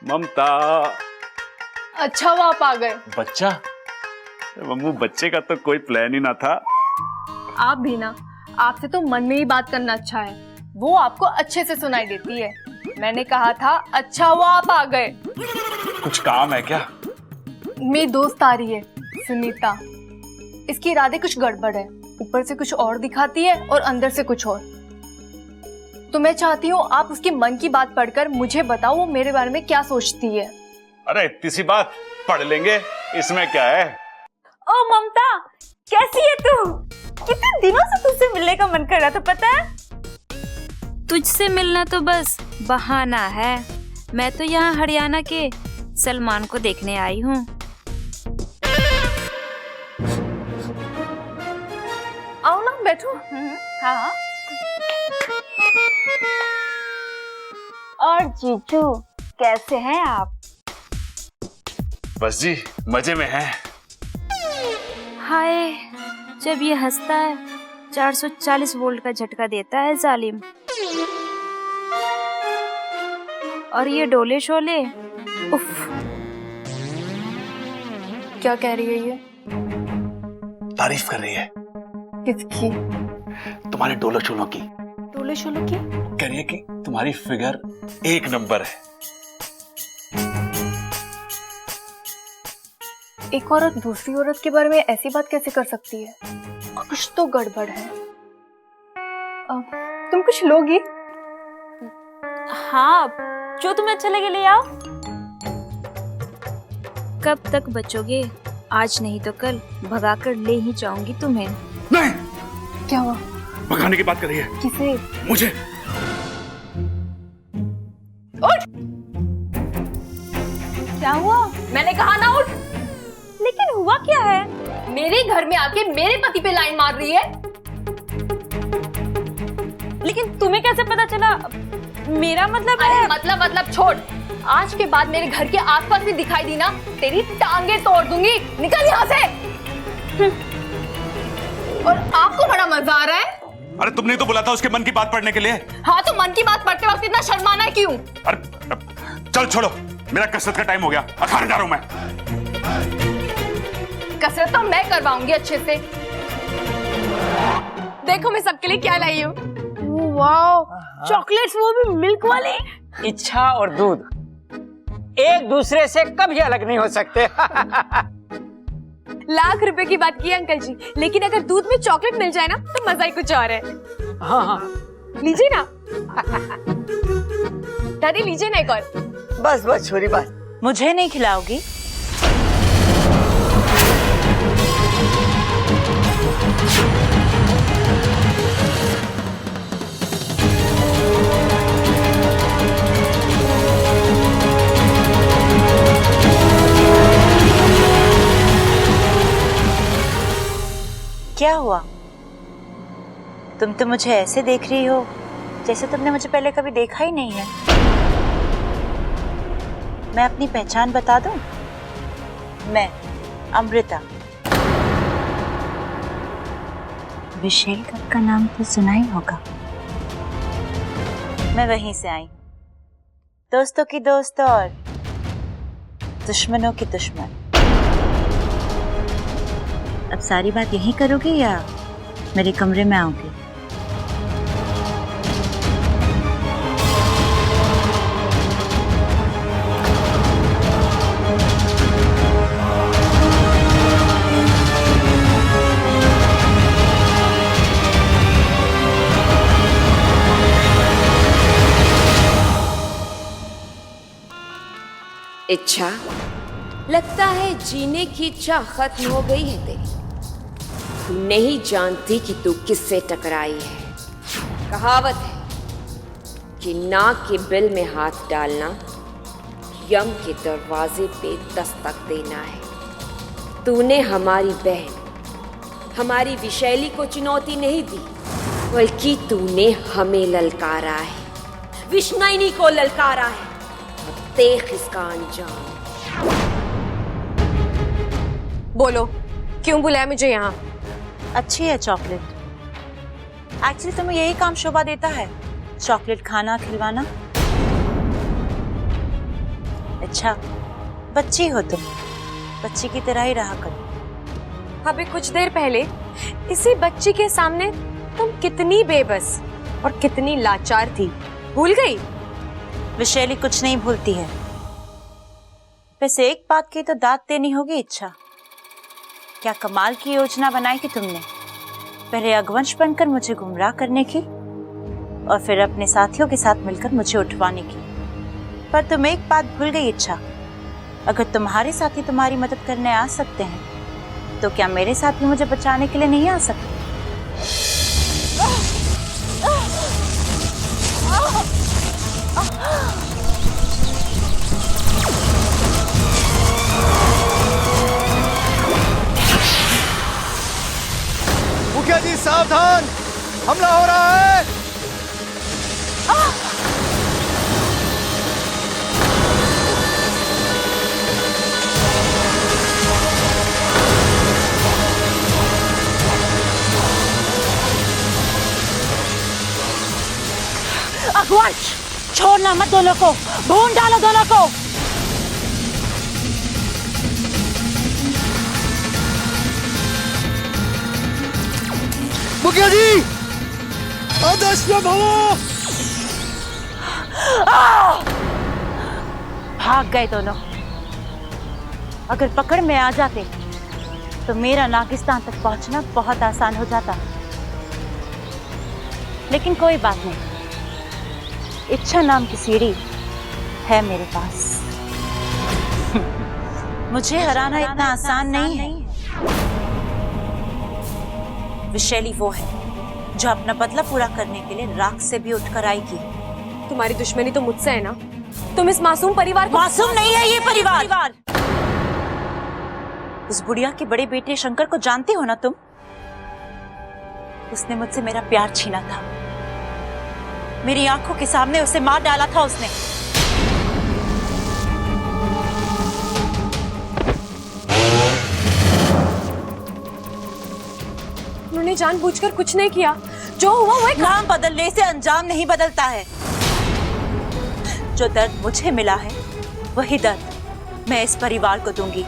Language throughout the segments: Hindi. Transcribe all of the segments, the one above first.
ममता। अच्छा वो आप आ गए। बच्चा? मम्मू बच्चे का तो कोई प्लान ही ना था। आप भी ना, आपसे तो मन में ही बात करना अच्छा है, वो आपको अच्छे से सुनाई देती है। मैंने कहा था अच्छा वो आप आ गए। कुछ काम है क्या? मेरी दोस्त आ रही है सुनीता, इसके इरादे कुछ गड़बड़ है, ऊपर से कुछ और दिखाती है और अंदर से कुछ और। तो मैं चाहती हूँ आप उसके मन की बात पढ़कर मुझे बताओ वो मेरे बारे में क्या सोचती है। अरे इतनी सी बात पढ़ लेंगे, इसमें क्या है। ओ ममता, कैसी है तू? कितने दिनों से तुझसे मिलने का मन कर रहा था, पता है? तुझसे मिलना तो बस बहाना है। मैं तो यहाँ हरियाणा के सलमान को देखने आई हूँ। आओ ना, बैठो। हाँ। और जीजू कैसे हैं आप? बस जी मजे में है। हाय, जब ये हंसता है 440 वोल्ट का झटका देता है जालिम। और ये डोले शोले, उफ। क्या कह रही है ये? तारीफ कर रही है। किसकी? तुम्हारे डोलो शोलों की। डोले शोले की? कह रही है कि तुम्हारी फिगर एक नंबर है। एक औरत दूसरी औरत के बारे में ऐसी बात कैसे कर सकती है? कुछ तो गड़बड़ है। तुम कुछ लोगी? हाँ, जो तुम्हें अच्छा लगे ले आओ। कब तक बचोगे? आज नहीं तो कल भगा कर ले ही जाऊंगी तुम्हें। नहीं, क्या हुआ? भगाने की बात कर रही है। किसे? मुझे। उठ! क्या हुआ? मैंने कहा ना उठ। लेकिन हुआ क्या है? मेरे घर में आके मेरे पति पे लाइन मार रही है। लेकिन तुम्हें कैसे पता चला? मेरा मतलब अरे है। मतलब छोड़। आज के बाद मेरे घर के आसपास भी दिखाई दी ना, तेरी टांगे तोड़ दूंगी। निकल यहाँ से। और आपको बड़ा मजा आ रहा है? अरे तुमने तो बोला था उसके मन की बात पढ़ने के लिए। हाँ, तो मन की बात पढ़ते वक्त इतना शर्माना है क्यों? अरे चल छोड़ो, मेरा कसरत का टाइम हो गया, खाने जा रहा हूं मैं। कसरत तो मैं करवाऊंगी अच्छे से। देखो मैं सबके लिए क्या लाई हूँ। वाओ, चॉकलेट्स, वो भी मिल्क वाले। इच्छा और दूध एक दूसरे से कभी अलग नहीं हो सकते। लाख रुपए की बात की अंकल जी, लेकिन अगर दूध में चॉकलेट मिल जाए ना तो मजा ही कुछ और है। हाँ, लीजिए ना। दादी लीजिए ना एक और। बस बस छोरी बस। मुझे नहीं खिलाओगी? क्या हुआ? तुम तो मुझे ऐसे देख रही हो जैसे तुमने मुझे पहले कभी देखा ही नहीं है। मैं अपनी पहचान बता दूं? मैं अमृता। विशेल कप का नाम तो सुना ही होगा। मैं वहीं से आई, दोस्तों की दोस्त और दुश्मनों की दुश्मन। अब सारी बात यहीं करोगे या मेरे कमरे में आओगे? इच्छा, लगता है जीने की चाह खत्म हो गई है तेरी। तू नहीं जानती कि तू किससे टकराई है। कहावत है कि नाक के बिल में हाथ डालना यम के दरवाजे पे दस्तक देना है। तूने हमारी बहन, हमारी विशैली को चुनौती नहीं दी, बल्कि तूने हमें ललकारा है, विष्णुनी को ललकारा है। अब देख इसका अंजाम। बोलो, क्यों बुलाया मुझे यहाँ? अच्छी है चॉकलेट। एक्चुअली तुम्हें यही काम शोभा देता है, चॉकलेट खाना खिलवाना। अच्छा, बच्ची हो तुम, बच्ची की तरह ही रहा करो। अभी कुछ देर पहले इसी बच्ची के सामने तुम कितनी बेबस और कितनी लाचार थी, भूल गई? विशैली कुछ नहीं भूलती है। वैसे एक बात की तो दाद देनी होगी इच्छा। क्या कमाल की योजना बनाई कि तुमने, पहले अगवंश बनकर मुझे गुमराह करने की और फिर अपने साथियों के साथ मिलकर मुझे उठवाने की। पर तुम एक बात भूल गई इच्छा, अगर तुम्हारे साथी तुम्हारी मदद करने आ सकते हैं तो क्या मेरे साथी मुझे बचाने के लिए नहीं आ सकते? मुखिया जी सावधान, हमला हो रहा है। अगवंश, छोड़ना मत दोनों को, भून डालो दोनों को। मुखिया जी, अदृश्य भवो। भाग गए दोनों। अगर पकड़ में आ जाते तो मेरा नागिस्तान तक पहुंचना बहुत आसान हो जाता, लेकिन कोई बात नहीं, इच्छा नाम की सीढ़ी है मेरे पास। मुझे हराना इतना आसान नहीं है। विशैली वो है जो अपना बदला पूरा करने के लिए राख से भी उठकर आएगी। तुम्हारी दुश्मनी तो मुझसे है ना? तुम इस मासूम परिवार को... मासूम नहीं है ये परिवार। उस बुढ़िया के बड़े बेटे शंकर को जानती हो ना तुम? उसने मुझसे मेरा प्यार छीना था, मेरी आंखों के सामने उसे मार डाला था उसने। उन्होंने जानबूझकर कुछ नहीं किया, जो हुआ वो नाम बदलने से अंजाम नहीं बदलता है। जो दर्द मुझे मिला है वही दर्द मैं इस परिवार को दूंगी।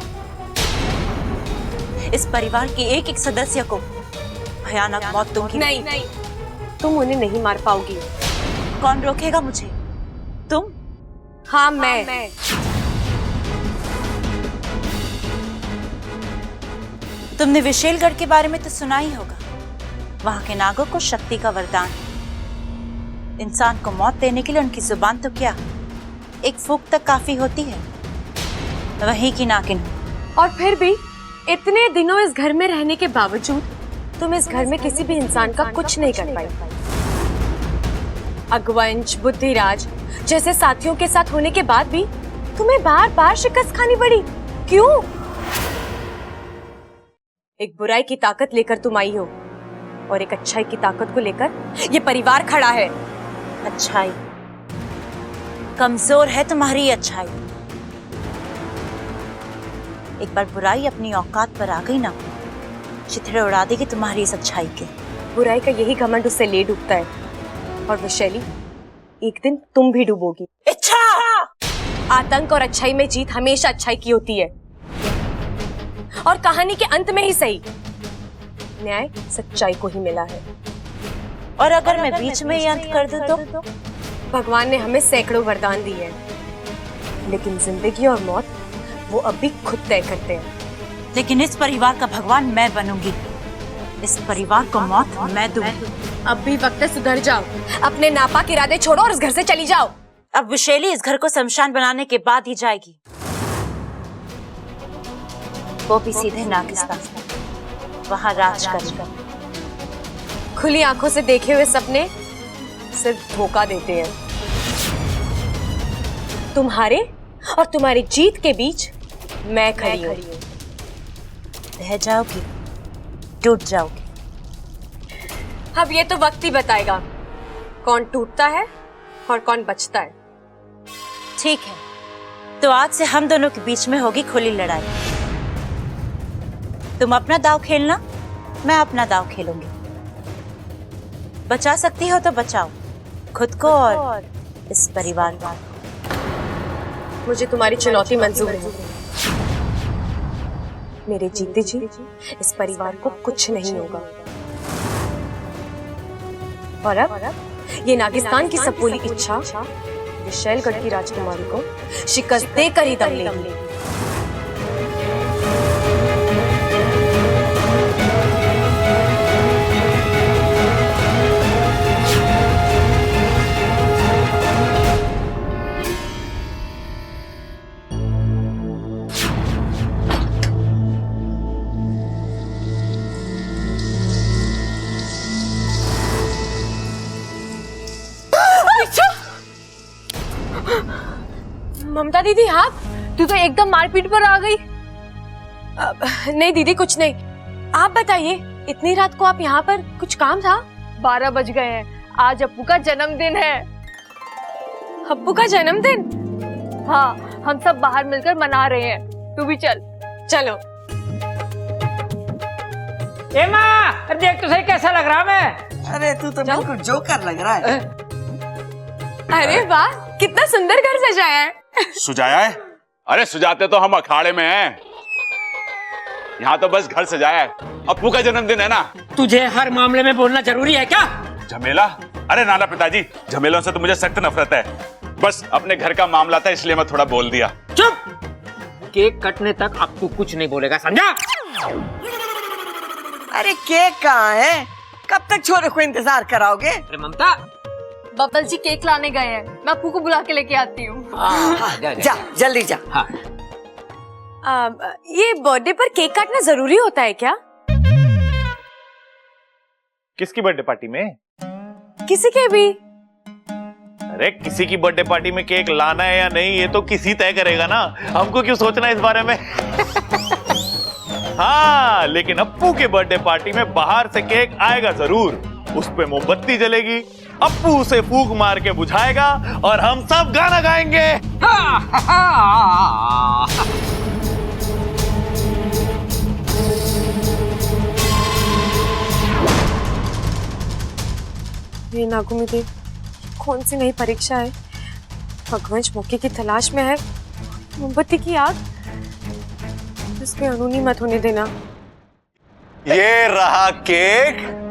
इस परिवार के एक एक सदस्य को भयानक मौत दूंगी। नहीं, तुम उन्हें नहीं मार पाओगी। कौन रोकेगा मुझे? तुम? हाँ, मैं। तुमने विशेलगढ़ के बारे में तो सुना ही होगा। वहां के नागों को शक्ति का वरदान, इंसान को मौत देने के लिए उनकी जुबान तो क्या, एक फूंक तक काफी होती है। वही की नागिन। और फिर भी इतने दिनों इस घर में रहने के बावजूद तुम इस घर में किसी भी इंसान का कुछ नहीं कर पाई। अगवंश, बुद्धिराज जैसे साथियों के साथ होने के बाद भी तुम्हें बार बार शिकस्त खानी पड़ी। क्यों? एक बुराई की ताकत लेकर तुम आई हो और एक अच्छाई की ताकत को लेकर ये परिवार खड़ा है। अच्छाई? कमजोर है तुम्हारी अच्छाई। एक बार बुराई अपनी औकात पर आ गई ना, चिथड़े उड़ा देगी तुम्हारी इस अच्छाई के। बुराई का यही घमंड उससे ले डूबता है और विशैली, एक दिन तुम भी डूबोगी। इच्छा! आतंक और अच्छाई में जीत हमेशा अच्छाई की होती है, और कहानी के अंत में ही सही न्याय सच्चाई को ही मिला है। और अगर मैं बीच में ही अंत कर दूं तो? भगवान ने हमें सैकड़ों वरदान दिए हैं, लेकिन जिंदगी और मौत वो अभी खुद तय करते हैं। लेकिन इस परिवार का भगवान मैं बनूंगी। इस परिवार को मौत मैं दूंगी। अब भी वक्त है, सुधर जाओ, अपने नापाक इरादे छोड़ो और इस घर से चली जाओ। अब विशैली इस घर को शमशान बनाने के बाद ही जाएगी, वो भी सीधे नागिस्तान, वहां राज कर। खुली आंखों से देखे हुए सपने सिर्फ धोखा देते हैं। तुम्हारे और तुम्हारी जीत के बीच मैं खड़ी हूँ। रह जाओगी, टूट जाओगी। अब ये तो वक्त ही बताएगा कौन टूटता है और कौन बचता है। ठीक है, तो आज से हम दोनों के बीच में होगी खुली लड़ाई। तुम अपना दांव खेलना, मैं अपना दांव खेलूंगी। बचा सकती हो तो बचाओ खुद को और इस परिवार को। मुझे तुम्हारी चुनौती मंजूर है। मेरे जीते जी इस परिवार को कुछ नहीं होगा। और अब ये नागिस्तान की सबूली इच्छा विशैलगढ़ की राजकुमारी को शिकस्त देकर ही दम लेगी। ममता दीदी, आप? तू तो एकदम मारपीट पर आ गई। नहीं दीदी, कुछ नहीं। आप बताइए, इतनी रात को आप यहाँ पर? कुछ काम था? 12 बज गए हैं। आज अप्पू का जन्मदिन है। अप्पू का जन्मदिन? हाँ, हम सब बाहर मिलकर मना रहे हैं। तू भी चल। चलो। ए माँ, देख तो सही कैसा लग रहा मैं। अरे तू तो बिल्कुल जोकर लग रहा है। अरे वाह, कितना सुंदर घर सजाया है। सुजाया है? अरे सुजाते तो हम अखाड़े में हैं। यहाँ तो बस घर सजाया है। अप्पू का जन्मदिन है ना। तुझे हर मामले में बोलना जरूरी है क्या? झमेला? अरे नाना पिताजी, झमेलों से तो मुझे सख्त नफरत है। बस अपने घर का मामला था इसलिए मैं थोड़ा बोल दिया। चुप! केक कटने तक अप्पू कुछ नहीं बोलेगा, समझा? अरे केक कहाँ है? कब तक छोरे को इंतजार कराओगे? अरे ममता, बब्बल जी केक लाने गए हैं। मैं अप्पू को बुला के लेके आती हूँ। जा जल्दी जा। हाँ। ये बर्थडे पर केक काटना जरूरी होता है क्या? किसकी बर्थडे पार्टी में? किसी के भी? अरे किसी की बर्थडे पार्टी में केक लाना है या नहीं ये तो किसी तय करेगा ना। हमको क्यों सोचना है इस बारे में? हाँ, लेकिन अप्पू के बर्थडे पार्टी में बाहर से केक आएगा जरूर। उस पे मोमबत्ती जलेगी, अप्पू उसे फूंक मार के बुझाएगा और हम सब गाना गाएंगे। ये नागुमी देव, कौन सी नई परीक्षा है? भगवंश मौके की तलाश में है। मोमबत्ती की आग, इसमें अनूनी मत होने देना। ये रहा केक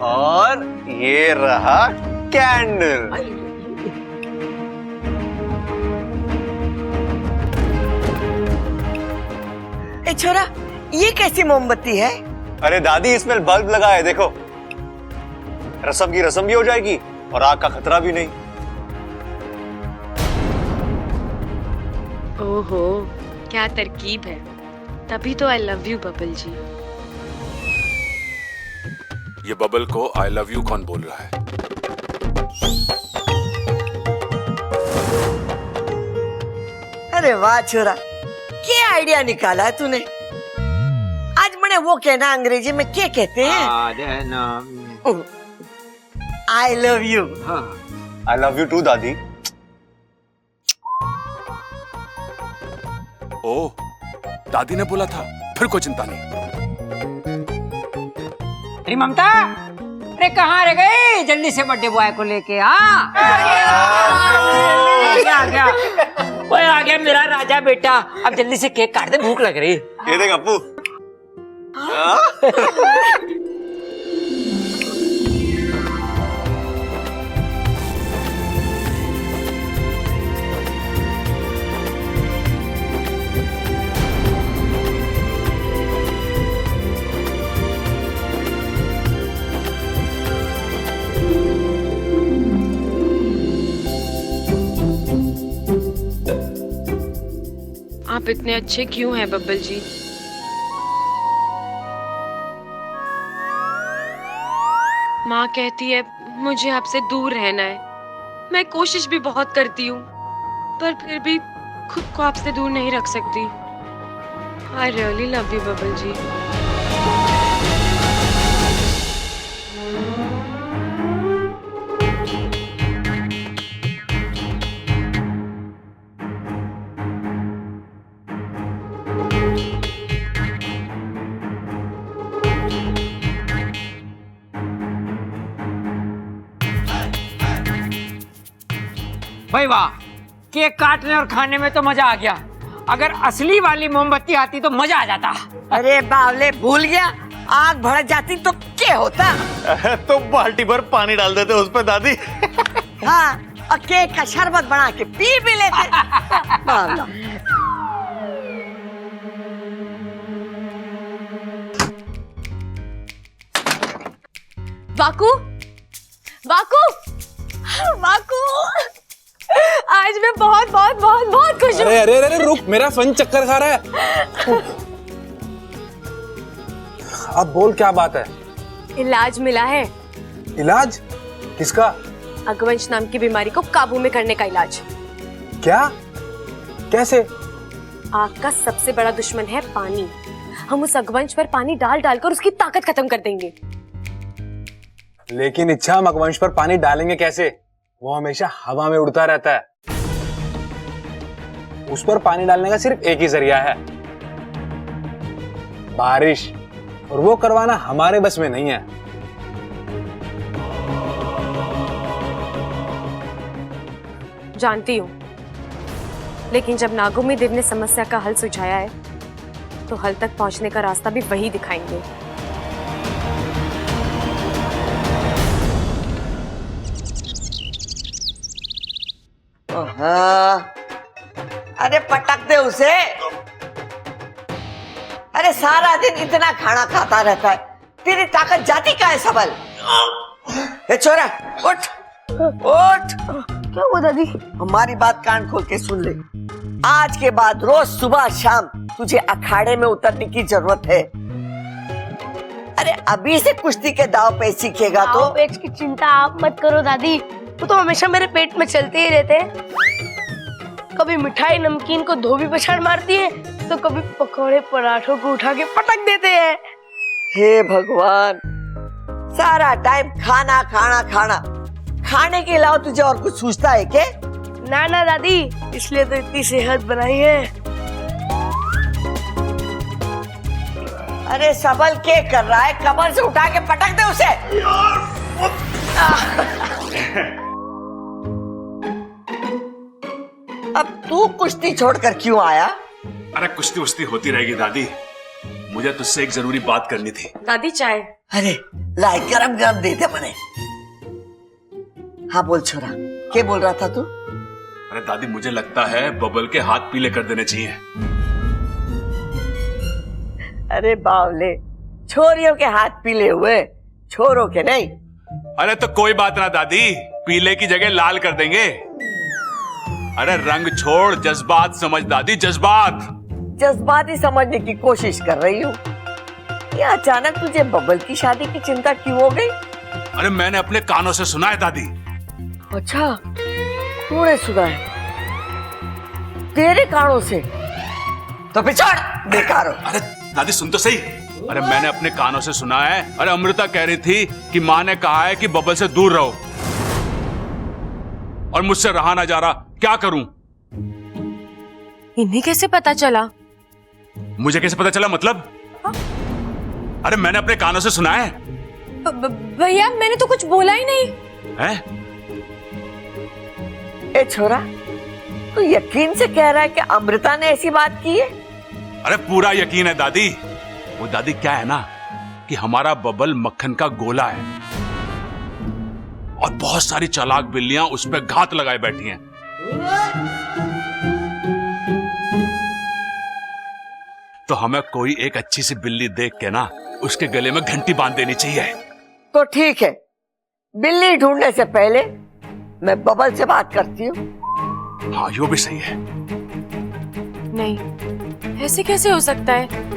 और ये रहा कैंडल। ए छोरा, ये कैसी मोमबत्ती है? अरे दादी, इसमें बल्ब लगा है, देखो। रस्म की रस्म भी हो जाएगी और आग का खतरा भी नहीं। ओहो, क्या तरकीब है। तभी तो आई लव यू बबल जी। ये बबल को आई लव यू कौन बोल रहा है? अरे वाह छोरा, क्या आइडिया निकाला है तूने। आज मैंने वो कहना अंग्रेजी में क्या कहते हैं? I love you. I love you too दादी। ओ, दादी ने बोला था, फिर कोई चिंता नहीं। अरे ममता, अरे कहाँ रह गई? जल्दी से बर्थडे बॉय को लेके आ गया। ओए आ गया मेरा राजा बेटा। अब जल्दी से केक काट दे, भूख लग रही। ये देख अप्पू। आप इतने अच्छे क्यों हैं बब्बल जी? माँ कहती है मुझे आपसे दूर रहना है। मैं कोशिश भी बहुत करती हूँ, पर फिर भी खुद को आपसे दूर नहीं रख सकती। I really love you Babbal ji. भाई वाह, केक काटने और खाने में तो मजा आ गया, अगर असली वाली मोमबत्ती आती तो मजा आ जाता। अरे बावले, भूल गया, आग भड़क जाती तो क्या होता। तो बाल्टी भर पानी डाल देते उस पे दादी। हाँ, और केक का शरबत बना के पी भी लेते। बावला। बाकू, बाकू, बाकू, आज मैं बहुत बहुत बहुत बहुत खुश हूँ। अरे अरे अरे रुक, मेरा फन चक्कर खा रहा है। अब बोल क्या बात है? इलाज मिला है। इलाज? किसका? अगवंश नाम की बीमारी को काबू में करने का इलाज। क्या? कैसे? आग का सबसे बड़ा दुश्मन है पानी। हम उस अगवंश पर पानी डाल डालकर उसकी ताकत खत्म कर देंगे। लेकिन इच्छा हम अगवंश पर पानी डालेंगे कैसे? वो हमेशा हवा में उड़ता रहता है। उस पर पानी डालने का सिर्फ एक ही जरिया है, बारिश, और वो करवाना हमारे बस में नहीं है। जानती हूँ, लेकिन जब नागोमी देव ने समस्या का हल सुझाया है तो हल तक पहुंचने का रास्ता भी वही दिखाएंगे। अरे पटक दे उसे। अरे सारा दिन इतना खाना खाता रहता है, तेरी ताकत जाती का है सबल। ए छोरा, उठ उठ। क्या हुआ दादी? हमारी बात कान खोल के सुन ले। आज के बाद रोज सुबह शाम तुझे अखाड़े में उतरने की जरूरत है। अरे अभी से कुश्ती के दाव पे सीखेगा तो। पेट की चिंता आप मत करो दादी, वो तो हमेशा मेरे पेट में चलते ही रहते हैं। कभी मिठाई नमकीन को धोबी पछाड़ मारती है, तो कभी पकौड़े पराठों को उठा के पटक देते हैं। हे भगवान, सारा टाइम खाना खाना खाना, खाने के अलावा तुझे और कुछ सूझता है क्या? ना ना दादी, इसलिए तो इतनी सेहत बनाई है। अरे सबल क्या कर रहा है? कमर से उठा के पटक दे उसे। अब तू कुश्ती छोड़कर क्यों आया? अरे कुश्ती उश्ती होती रहेगी दादी, मुझे तुझसे एक जरूरी बात करनी थी। दादी चाय। अरे लाए, गरम गरम दे दे मने। हाँ बोल छोरा, क्या बोल रहा था तू? अरे दादी, मुझे लगता है बबल के हाथ पीले कर देने चाहिए। अरे बावले, छोरियों के हाथ पीले हुए, छोरों के नहीं। अरे तो कोई बात ना दादी, पीले की जगह लाल कर देंगे। अरे रंग छोड़, जज्बात समझ दादी, जज्बात। जज्बात ही समझने की कोशिश कर रही हूँ। ये अचानक तुझे बबल की शादी की चिंता क्यों हो गई? अरे मैंने अपने कानों से सुना है दादी। अच्छा, तूने सुना है? तेरे कानों से? तो पिछड़ बेकार हो। अरे दादी सुन तो सही। अरे मैंने अपने कानों से सुना है, अरे अमृता कह रही थी कि माँ ने कहा है कि बबल से दूर रहो, और मुझसे रहा ना जा रहा, क्या करूं? इन्हें कैसे पता चला? मुझे कैसे पता चला मतलब? अरे मैंने अपने कानों से सुना है। भैया मैंने तो कुछ बोला ही नहीं है? ए छोरा, तू यकीन से कह रहा है कि अमृता ने ऐसी बात की है? अरे पूरा यकीन है दादी। वो दादी क्या है ना कि हमारा बबल मक्खन का गोला है, और बहुत सारी चालाक बिल्लियां उस पर घात लगाए बैठी हैं। तो हमें कोई एक अच्छी सी बिल्ली देख के ना उसके गले में घंटी बांध देनी चाहिए। तो ठीक है, बिल्ली ढूंढने से पहले मैं बबल से बात करती हूँ। हाँ यो भी सही है। नहीं, ऐसे कैसे हो सकता है?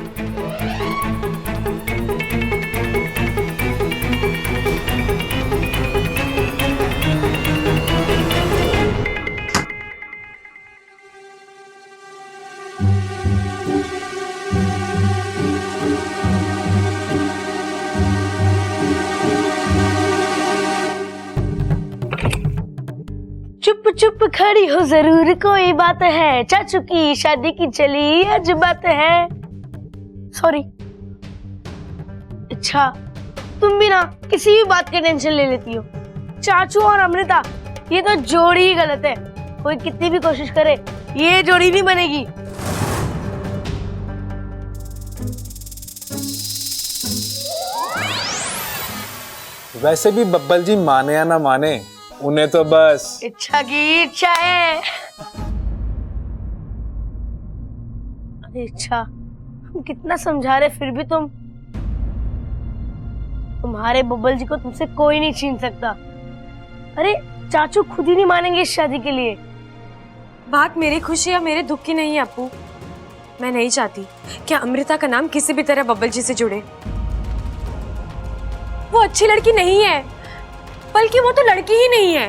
चुप चुप खड़ी हो, जरूर कोई बात है, चाचू की शादी की चली आज बात है। सॉरी। अच्छा, तुम भी ना किसी भी बात की टेंशन ले लेती हो। चाचू और अमृता ये तो जोड़ी ही गलत है। कोई कितनी भी कोशिश करे ये जोड़ी नहीं बनेगी। वैसे भी बब्बल जी माने या ना माने, उन्हें तो बस इच्छा की इच्छा है। अरे इच्छा, हम कितना समझा रहे फिर भी तुम्हारे बब्बल जी को तुमसे कोई नहीं छीन सकता। अरे चाचू खुद ही नहीं मानेंगे इस शादी के लिए। बात मेरी खुशी या मेरे दुख की नहीं है अप्पू। मैं नहीं चाहती कि अमृता का नाम किसी भी तरह बब्बल जी से जुड़े। वो अच्छी लड़की नहीं है, बल्कि वो तो लड़की ही नहीं है।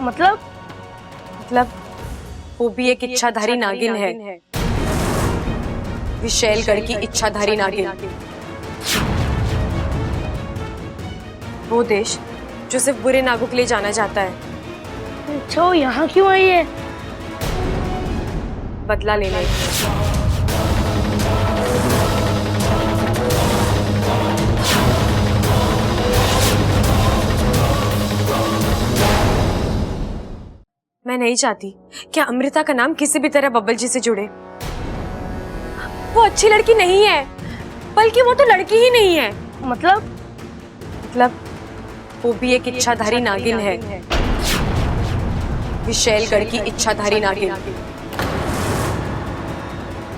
मतलब वो भी एक इच्छाधारी नागिन है, विशैलगढ़ की इच्छाधारी नागिन। वो देश जो सिर्फ बुरे नागों के लिए जाना जाता है। अच्छा, वो यहाँ क्यों आई है? बदला लेने। मैं नहीं चाहती कि अमृता का नाम किसी भी तरह बब्बल जी से जुड़े। वो अच्छी लड़की नहीं है, बल्कि वो तो लड़की ही नहीं है। मतलब वो भी एक इच्छाधारी नागिन है, विशैलगढ़ की इच्छाधारी नागिन।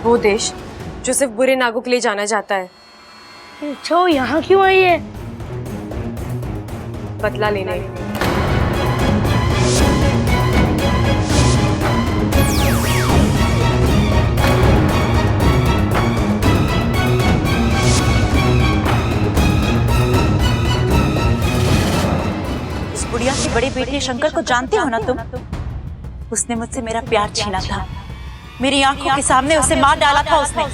वो देश जो सिर्फ बुरे नागों के लिए जाना जाता है। अच्छा, वो यहाँ क्यों आई है? बदला लेने। बुढ़िया की बड़ी बेटी शंकर को जानते हो ना तुम? उसने मुझसे मेरा प्यार छीना था, मेरी आंखों के सामने उसे मार डाला था उसने।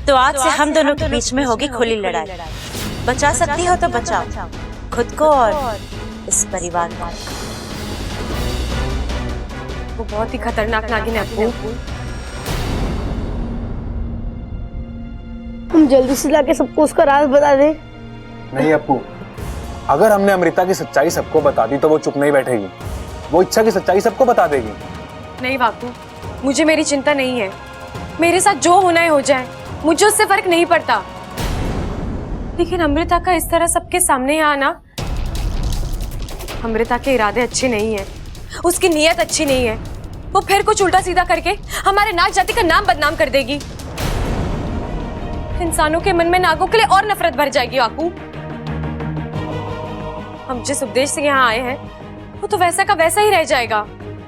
तो आज से हम दोनों के बीच में होगी खुली लड़ाई। बचा सकती हो तो बचाओ खुद को और इस परिवार को। वो बहुत ही खतरनाक नागिन है अप्पू। तुम जल्दी से जाके सबको उसका राज बता दे। नहीं अप्पू, अगर हमने अमृता की सच्चाई सबको बता दी तो वो चुप नहीं बैठेगी। वो इच्छा की सच्चाई सबको बता देगी। नहीं बापू, मुझे मेरी चिंता नहीं है। मेरे साथ जो होना है हो जाए, मुझे उससे फर्क नहीं पड़ता। लेकिन अमृता का इस तरह सबके सामने आना, अमृता के इरादे अच्छे नहीं है, उसकी नीयत अच्छी नहीं है। वो फिर कुछ उल्टा सीधा करके हमारे नाग जाति का नाम बदनाम कर देगी। इंसानों के मन में नागों के लिए और नफरत भर जाएगी बापू। हम जिस उपदेश से यहाँ आए हैं वो तो वैसा का वैसा ही रह जाएगा।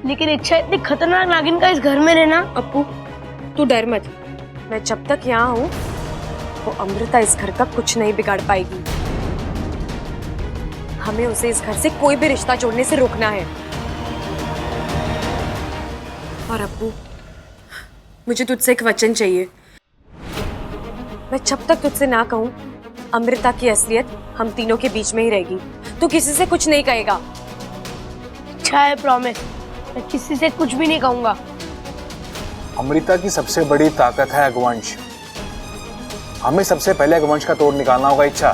लेकिन इच्छा इतनी खतरनाक नागिन का इस घर में रहना। अप्पू तू डर मत, मैं जब तक यहाँ हूँ वो अमृता इस घर का कुछ नहीं बिगाड़ पाएगी। हमें उसे इस घर से कोई भी रिश्ता जोड़ने से रोकना है। और अप्पू मुझे तुझसे एक वचन चाहिए। मैं जब तक तुझसे ना कहूँ अमृता की असलियत हम तीनों के बीच में ही रहेगी। तू किसी से कुछ नहीं कहेगा। अच्छा है, प्रॉमिस। मैं किसी से कुछ भी नहीं कहूंगा। अमृता की सबसे बड़ी ताकत है अगवंश। हमें सबसे पहले अगवंश का तोड़ निकालना होगा। इच्छा,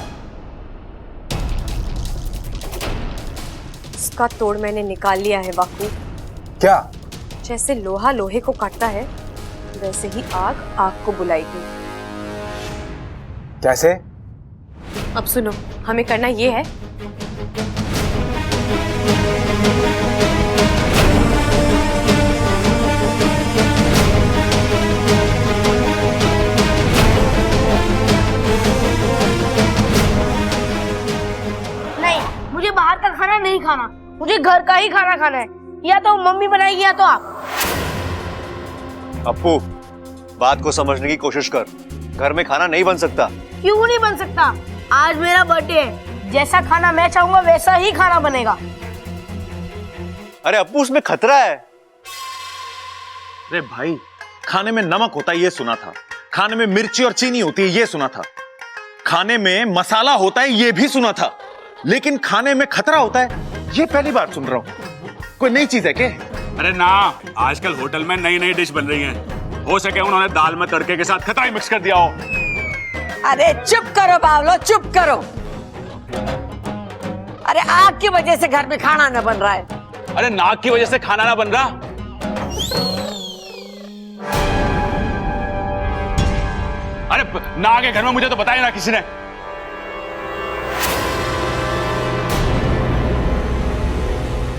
उसका तोड़ मैंने निकाल लिया है बापू। क्या? जैसे लोहा लोहे को काटता है, वैसे ही आग आग को बुलाएगी। कैसे? अब सुनो, हमें करना ये है, नहीं, मुझे बाहर का खाना नहीं खाना, मुझे घर का ही खाना खाना है। या तो मम्मी बनाएगी या तो आप। अप्पू, बात को समझने की कोशिश कर। घर में खाना नहीं बन सकता। क्यों नहीं बन सकता? आज मेरा बर्थडे है, जैसा खाना मैं चाहूंगा वैसा ही खाना बनेगा। अरे अप्पू, उसमें खतरा है। अरे भाई, खाने में नमक होता है ये सुना था, खाने में मिर्ची और चीनी होती है ये सुना था, खाने में मसाला होता है ये भी सुना था, लेकिन खाने में खतरा होता है ये पहली बार सुन रहा हूं। कोई नई चीज है क्या? अरे ना, आजकल होटल में नई नई डिश बन रही हैं। हो सके उन्होंने दाल में तड़के के साथ खतरा ही मिक्स कर दिया हो। अरे चुप करो बावलो, चुप करो। अरे आग की वजह से घर में खाना न बन रहा है। अरे नाक की वजह से खाना ना बन रहा। अरे नाक है घर में, मुझे तो बताया ना किसी ने।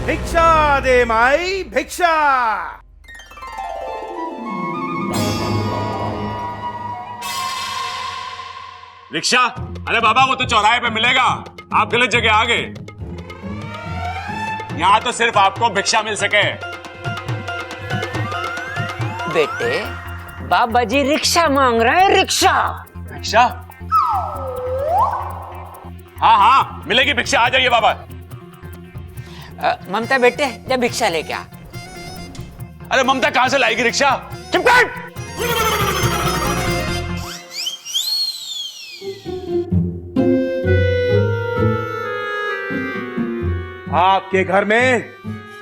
भिक्षा दे माई भिक्षा। रिक्शा? अरे बाबा वो तो चौराहे पे मिलेगा, आप गलत जगह आ गए। यहाँ तो सिर्फ आपको भिक्षा मिल सके। बेटे बाबा जी रिक्शा मांग रहे हैं, रिक्शा। भिक्षा? हाँ हाँ मिलेगी भिक्षा, आ जाइए बाबा। ममता बेटे जब भिक्षा लेके आ। अरे ममता कहां से लाएगी रिक्शा? चुप कर। आपके घर में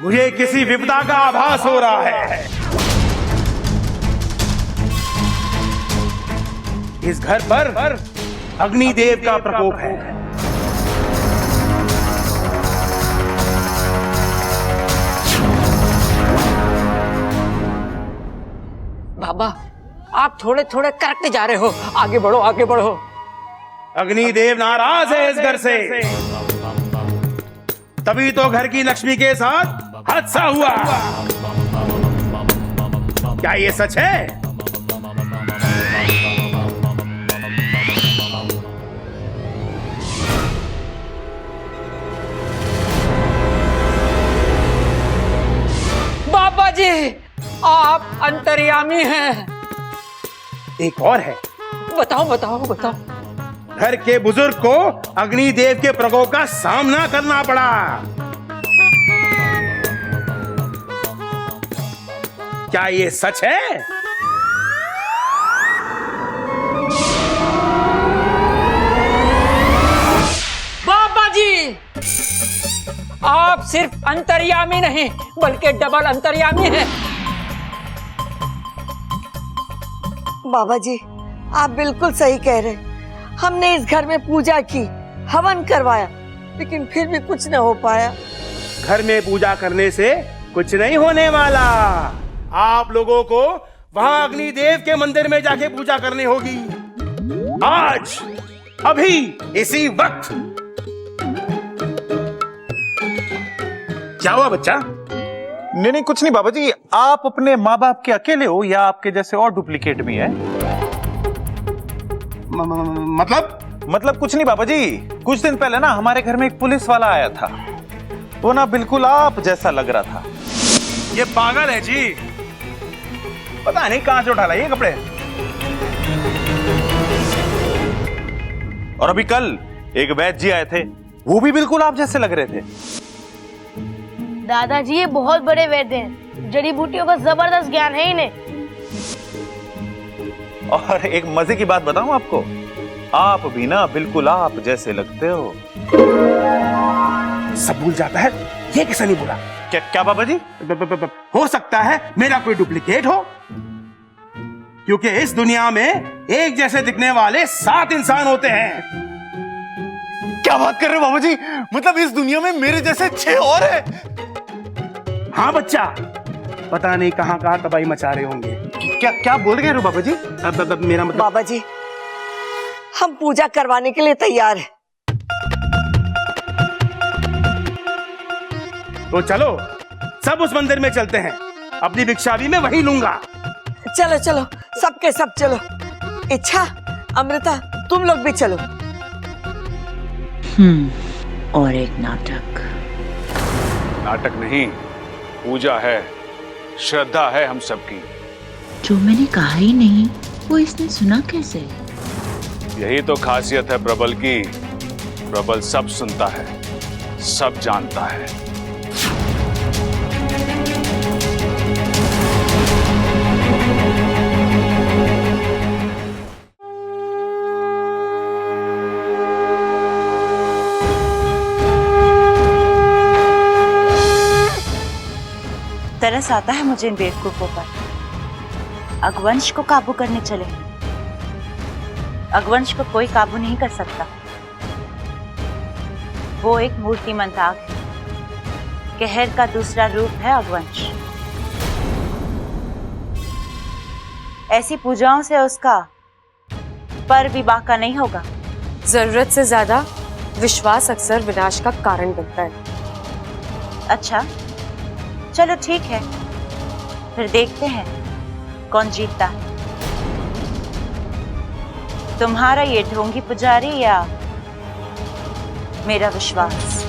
मुझे किसी विपदा का आभास हो रहा है। इस घर पर अग्निदेव का प्रकोप है। बाबा आप थोड़े थोड़े करते जा रहे हो, आगे बढ़ो आगे बढ़ो। अग्निदेव नाराज है इस घर से, तभी तो घर की लक्ष्मी के साथ हादसा हुआ। क्या ये सच है? बाबा जी आप अंतर्यामी हैं। एक और है। बताओ बताओ बताओ। घर के बुजुर्ग को अग्निदेव के प्रकोप का सामना करना पड़ा। क्या ये सच है? बाबा जी आप सिर्फ अंतर्यामी नहीं बल्कि डबल अंतर्यामी हैं। बाबा जी आप बिल्कुल सही कह रहे हैं। हमने इस घर में पूजा की, हवन करवाया, लेकिन फिर भी कुछ न हो पाया। घर में पूजा करने से कुछ नहीं होने वाला। आप लोगों को वहां अग्निदेव के मंदिर में जाके पूजा करनी होगी। आज, अभी, इसी वक्त। क्या हुआ बच्चा? नहीं नहीं कुछ नहीं बाबा जी। आप अपने माँ बाप के अकेले हो या आपके जैसे और डुप्लीकेट भी है? मतलब कुछ नहीं बाबा जी। कुछ दिन पहले ना हमारे घर में एक पुलिस वाला आया था, वो ना बिल्कुल आप जैसा लग रहा था। ये पागल है जी, पता नहीं कहां से उठा लाए ये कपड़े। और अभी कल एक वैद्य जी आए थे, वो भी बिल्कुल आप जैसे लग रहे थे। दादाजी ये बहुत बड़े वैद्य हैं, जड़ी बूटियों का जबरदस्त ज्ञान है इन्हें। और एक मजे की बात बताऊं आपको, आप भी ना बिल्कुल आप जैसे लगते हो। सब भूल जाता है, ये किसे नहीं बोला? क्या क्या बाबा जी? हो सकता है मेरा कोई डुप्लीकेट हो, क्योंकि इस दुनिया में एक जैसे दिखने वाले 7 इंसान होते हैं। क्या बात कर रहे हो बाबा जी? मतलब इस दुनिया में मेरे जैसे 6 और हैं? हाँ बच्चा, पता नहीं कहां कहां तबाही मचा रहे होंगे। क्या क्या बोल रहे हो बाबा जी? मेरा मतलब बाबा जी हम पूजा करवाने के लिए तैयार हैं। तो चलो सब उस मंदिर में चलते हैं, अपनी भिक्षा भी मैं वहीं लूंगा। चलो चलो सबके सब चलो। इच्छा, अमृता तुम लोग भी चलो। और एक नाटक। नाटक नहीं, पूजा है, श्रद्धा है हम सबकी। जो मैंने कहा ही नहीं वो इसने सुना कैसे? यही तो खासियत है प्रबल की। प्रबल सब सुनता है, सब जानता है। तरस आता है मुझे इन बेवकूफों पर। अगवंश को काबू करने चले। अगवंश को कोई काबू नहीं कर सकता। वो एक मूर्तिमंत आग है कहर का दूसरा रूप है अगवंश। ऐसी पूजाओं से उसका पर भी बाका नहीं होगा। जरूरत से ज्यादा विश्वास अक्सर विनाश का कारण बनता है। अच्छा, चलो ठीक है, फिर देखते हैं कौन जीतता है, तुम्हारा ये ढोंगी पुजारी या मेरा विश्वास।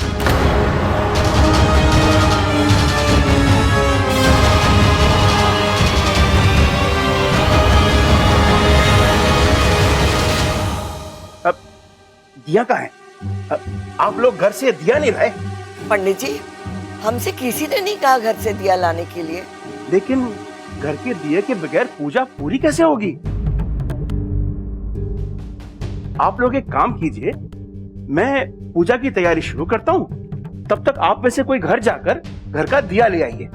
अब दिया कहाँ है? आप लोग घर से दिया नहीं लाए? पंडित जी, हमसे किसी ने नहीं कहा घर से दिया लाने के लिए। लेकिन घर के दिए के बगैर पूजा पूरी कैसे होगी? आप लोग एक काम कीजिए, मैं पूजा की तैयारी शुरू करता हूँ, तब तक आप में से कोई घर जाकर घर का दिया ले आइए।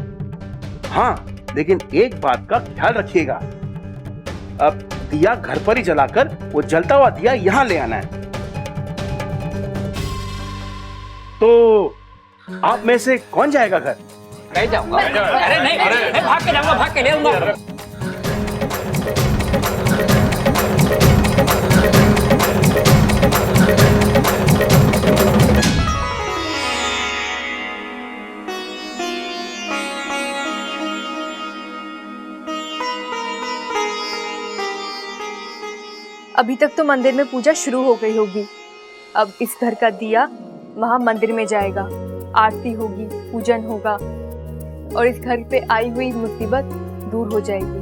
हाँ, लेकिन एक बात का ख्याल रखिएगा, अब दिया घर पर ही जलाकर वो जलता हुआ दिया यहाँ ले आना है। तो आप में से कौन जाएगा घर? मैं जाऊंगा। अरे नहीं, मैं भाग के जाऊंगा, भाग के ले आऊंगा। अभी तक तो मंदिर में पूजा शुरू हो गई होगी। अब इस घर का दिया वहां मंदिर में जाएगा, आरती होगी, पूजन होगा और इस घर पे आई हुई मुसीबत दूर हो जाएगी।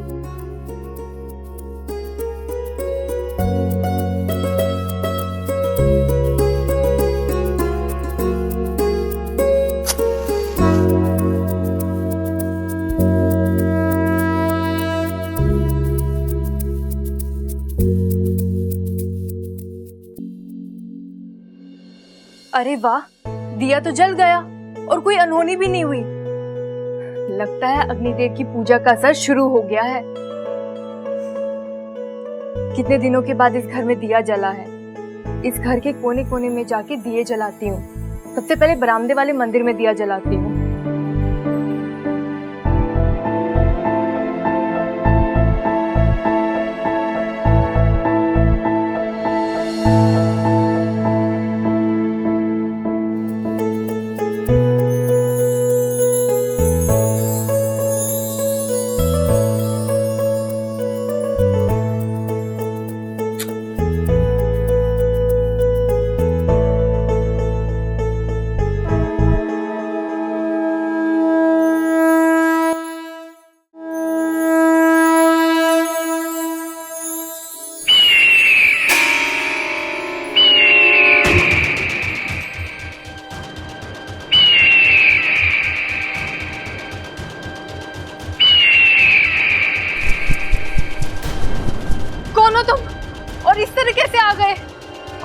अरे वाह, दिया तो जल गया और कोई अनहोनी भी नहीं हुई। लगता है अग्निदेव की पूजा का असर शुरू हो गया है। कितने दिनों के बाद इस घर में दिया जला है। इस घर के कोने कोने में जाके दिए जलाती हूँ। सबसे पहले बरामदे वाले मंदिर में दिया जलाती हूँ। इस तरीके से आ गए?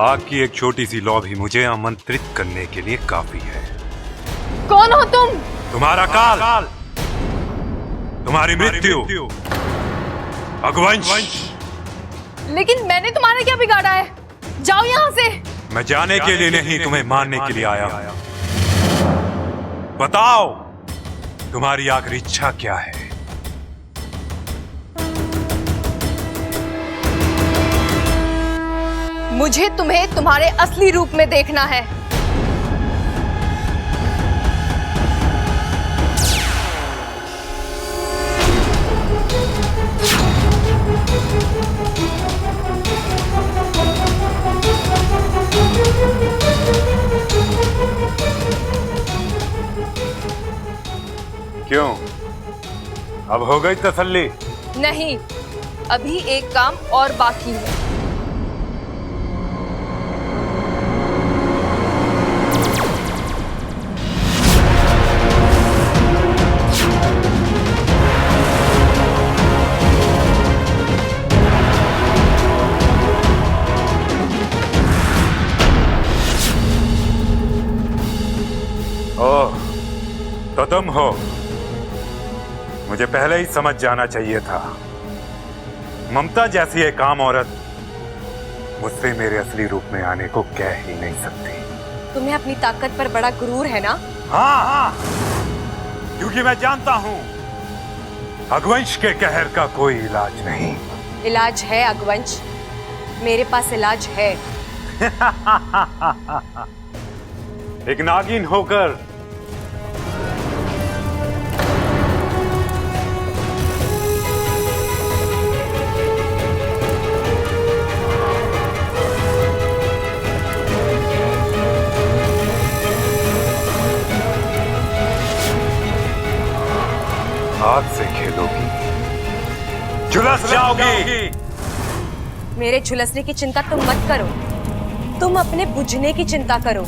आग की एक छोटी सी लौ भी मुझे आमंत्रित करने के लिए काफी है। कौन हो तुम? तुम्हारा काल, तुम्हारी मृत्यु, अगवंश। लेकिन मैंने तुम्हारा क्या बिगाड़ा है? जाओ यहाँ से। मैं जाने के लिए नहीं, तुम्हें मारने के लिए आया हूं। बताओ तुम्हारी आखिरी इच्छा क्या है? मुझे तुम्हें तुम्हारे असली रूप में देखना है। क्यों, अब हो गई तसल्ली? नहीं, अभी एक काम और बाकी है। ओह, तो तुम हो। मुझे पहले ही समझ जाना चाहिए था। ममता जैसी एक आम औरत मुझसे मेरे असली रूप में आने को कह ही नहीं सकती। तुम्हें अपनी ताकत पर बड़ा गुरूर है ना? हाँ हाँ, क्योंकि मैं जानता हूं अगवंश के कहर का कोई इलाज नहीं। इलाज है अगवंश, मेरे पास इलाज है। एक नागिन होकर आग से खेलोगी, झुलस जाओगी। मेरे झुलसने की चिंता तुम मत करो, तुम अपने बुझने की चिंता करो।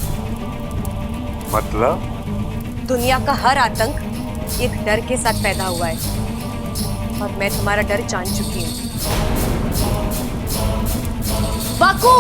मतलब? दुनिया का हर आतंक एक डर के साथ पैदा हुआ है और मैं तुम्हारा डर जान चुकी हूँ। बाकू!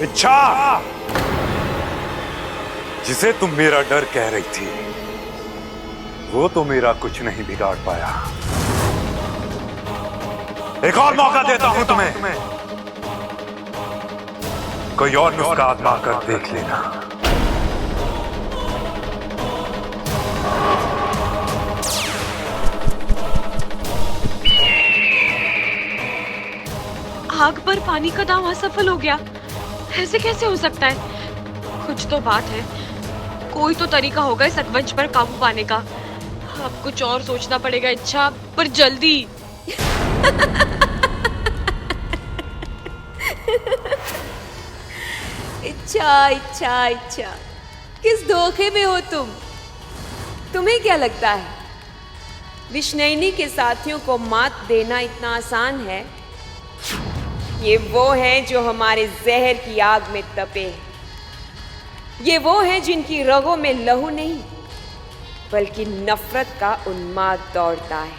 इच्छा, जिसे तुम मेरा डर कह रही थी, वो तो मेरा कुछ नहीं बिगाड़ पाया। एक और मौका देता हूं तुम्हें, कोई और नुस्खा आजमा कर देख लेना। आग पर पानी का दांव असफल हो गया। ऐसे कैसे हो सकता है? कुछ तो बात है, कोई तो तरीका होगा इस अगवंश पर काबू पाने का। अब कुछ और सोचना पड़ेगा इच्छा, पर जल्दी। इच्छा इच्छा इच्छा, किस धोखे में हो तुम? तुम्हें क्या लगता है विष्णुनी के साथियों को मात देना इतना आसान है? ये वो हैं जो हमारे जहर की आग में तपे हैं। ये वो हैं जिनकी रगों में लहू नहीं बल्कि नफरत का उन्माद दौड़ता है।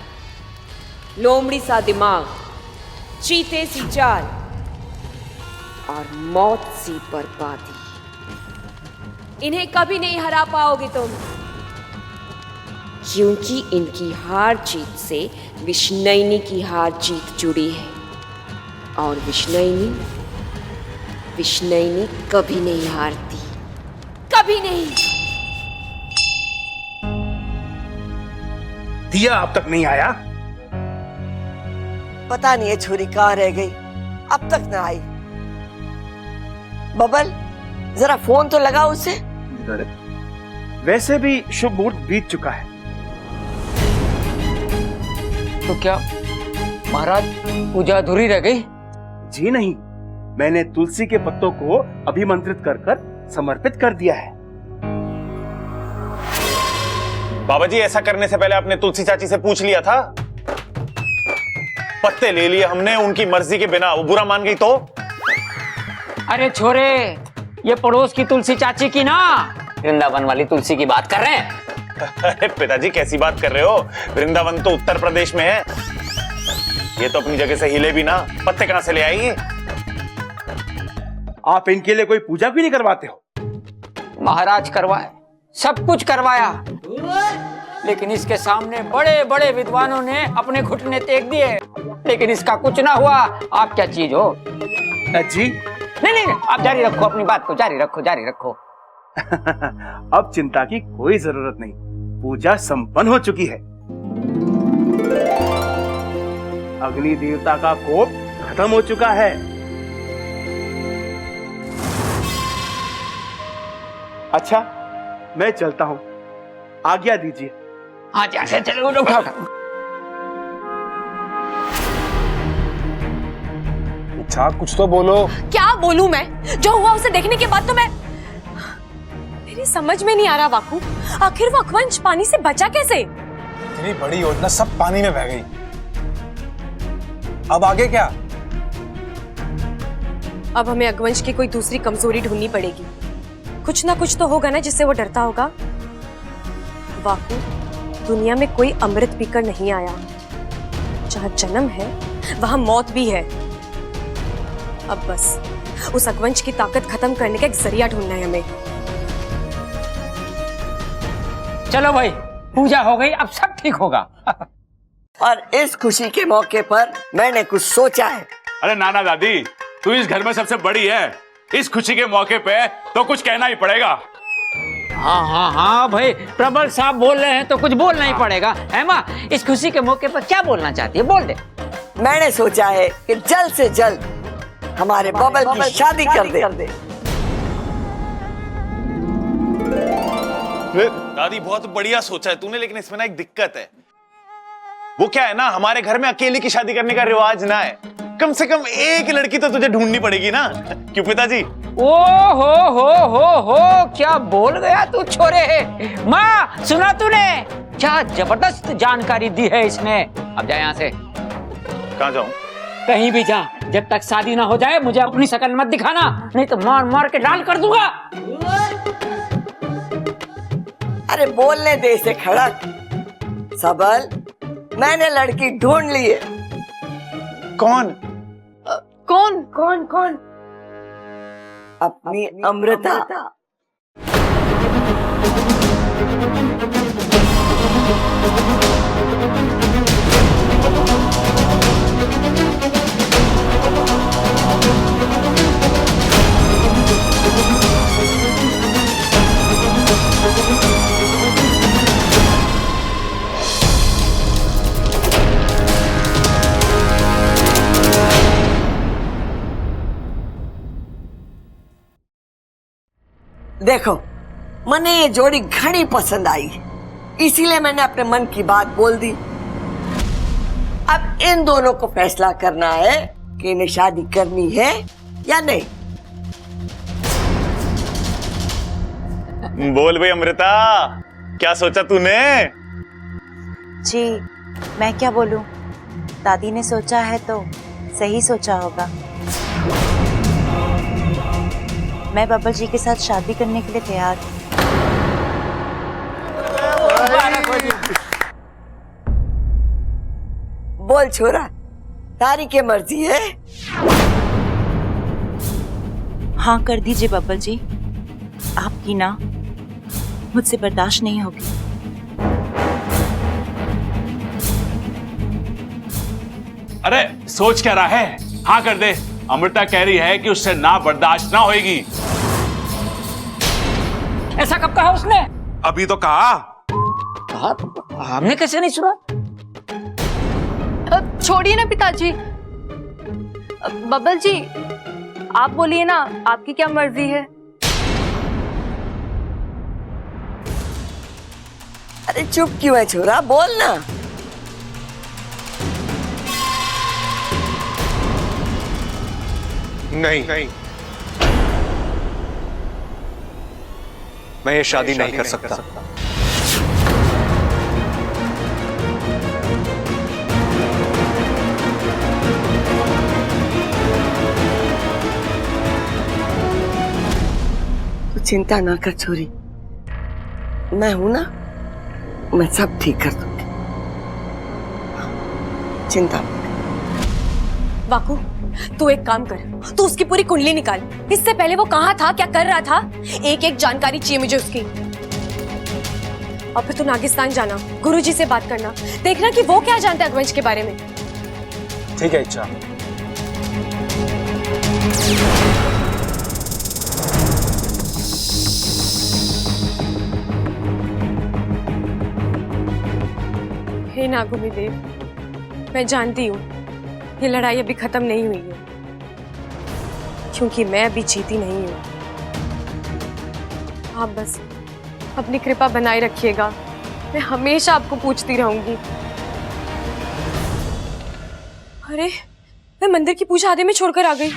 लोमड़ी सा दिमाग, चीते सी चाल और मौत सी बर्बादी। इन्हें कभी नहीं हरा पाओगे तुम, क्योंकि इनकी हार जीत से विष्णुनी की हार जीत जुड़ी है। और विष्णुनी कभी नहीं हारती, कभी नहीं। दिया अब तक नहीं आया? पता नहीं है छोरी कहाँ रह गई, अब तक ना आई। बबल, जरा फोन तो लगा उसे। वैसे भी शुभ मुहूर्त बीत चुका है। तो क्या महाराज पूजा अधूरी रह गई? जी नहीं, मैंने तुलसी के पत्तों को अभिमंत्रित कर कर समर्पित कर दिया है। बाबा जी, ऐसा करने से पहले आपने तुलसी चाची से पूछ लिया था? पत्ते ले लिए हमने उनकी मर्जी के बिना, वो बुरा मान गई तो? अरे छोरे, ये पड़ोस की तुलसी चाची की ना, वृंदावन वाली तुलसी की बात कर रहे हैं। अरे पिताजी, कैसी बात कर रहे हो? वृंदावन तो उत्तर प्रदेश में है। ये तो अपनी जगह से हिले भी ना, पत्ते कहां से ले आएगी? आप इनके लिए कोई पूजा क्यों नहीं करवाते हो? महाराज करवाए, सब कुछ करवाया, लेकिन इसके सामने बड़े बड़े विद्वानों ने अपने घुटने टेक दिए, लेकिन इसका कुछ ना हुआ। आप क्या चीज हो? जी नहीं, आप जारी रखो, अपनी बात को जारी रखो। अब चिंता की कोई जरूरत नहीं, पूजा संपन्न हो चुकी है। अग्नि देवता का कोप खत्म हो चुका है। अच्छा, मैं चलता हूं, आज्ञा दीजिए। हाँ जी, ऐसे चलो, उठा उठा। इच्छा कुछ तो बोलो। क्या बोलूं मैं? जो हुआ उसे देखने के बाद तो मेरी समझ में नहीं आ रहा वाकू, आखिर वो अकवंश पानी से बचा कैसे? इतनी बड़ी योजना सब पानी में बह गई। अब आगे क्या? अब हमें अकवंश की कोई दूसरी कमजोरी ढूंढनी पड़ेगी। कुछ ना कुछ तो होगा ना जिससे वो डरता होगा। वाकू, दुनिया में कोई अमृत पीकर नहीं आया। जहां जन्म है वहां मौत भी है। अब बस उस अकवंश की ताकत खत्म करने का एक जरिया ढूंढना है हमें। चलो भाई, पूजा हो गई, अब सब ठीक होगा। और इस खुशी के मौके पर मैंने कुछ सोचा है। अरे नाना दादी, तू इस घर में सबसे बड़ी है, इस खुशी के मौके पे तो कुछ कहना ही पड़ेगा। हाँ हाँ हाँ भाई, प्रबल साहब बोल रहे हैं तो कुछ बोलना ही पड़ेगा। है माँ, इस खुशी के मौके पर क्या बोलना चाहती है, बोल दे। मैंने सोचा है कि जल्द से जल्द हमारे बबल की शादी कर दे। दादी बहुत बढ़िया सोचा है तूने, लेकिन इसमें ना एक दिक्कत है। वो क्या है ना, हमारे घर में अकेले की शादी करने का रिवाज ना है। कम से कम एक लड़की तो तुझे ढूंढनी पड़ेगी ना, क्यों पिताजी? ओ हो, क्या बोल गया तू छोरे। माँ सुना तूने? क्या जबरदस्त जानकारी दी है इसने। अब जा यहाँ से। कहाँ जाऊं? कहीं भी जा, जब तक शादी ना हो जाए मुझे अपनी शक्ल मत दिखाना, नहीं तो मार मार के लाल कर दूंगा। अरे बोलने दे इसे खड़क। सबल, मैंने लड़की ढूंढ ली है। कौन? कौन? अपनी अमृता। देखो, मने ये जोड़ी घनी पसंद आई, इसीलिए मैंने अपने मन की बात बोल दी। अब इन दोनों को फैसला करना है कि इन्हें शादी करनी है या नहीं। बोल भाई अमृता, क्या सोचा तूने? जी, मैं क्या बोलूं? दादी ने सोचा है तो सही सोचा होगा। मैं बबल जी के साथ शादी करने के लिए तैयार हूँ। बोल छोरा, तारी के मर्जी है? हाँ कर दीजिए बबल जी, आपकी ना मुझसे बर्दाश्त नहीं होगी। अरे सोच क्या रहा है, हाँ कर दे। अमृता कह रही है कि उससे ना बर्दाश्त ना होएगी। ऐसा कब कहा उसने? अभी तो कहा। हमने कैसे नहीं सुना? छोड़िए ना पिताजी। बबल जी, आप बोलिए ना, आपकी क्या मर्जी है? अरे चुप क्यों है छोरा, बोल ना। नहीं, मैं ये शादी नहीं कर सकता। तू चिंता ना कर छोरी, मैं हूं ना, मैं सब ठीक कर दूंगी। चिंता मत। वाकू, तू एक काम कर, तू उसकी पूरी कुंडली निकाल। इससे पहले वो कहाँ था, क्या कर रहा था, एक एक जानकारी चाहिए मुझे उसकी। और फिर तू नागिस्तान जाना, गुरुजी से बात करना, देखना कि वो क्या जानते हैं अकवंश के बारे में। ठीक है इच्छा। हे नागुनी देव, मैं जानती हूँ ये लड़ाई अभी खत्म नहीं हुई है, क्योंकि मैं अभी जीती नहीं हूँ। आप बस अपनी कृपा बनाए रखिएगा मैं हमेशा आपको पूछती रहूंगी। अरे मैं मंदिर की पूजा आधे में छोड़कर आ गई।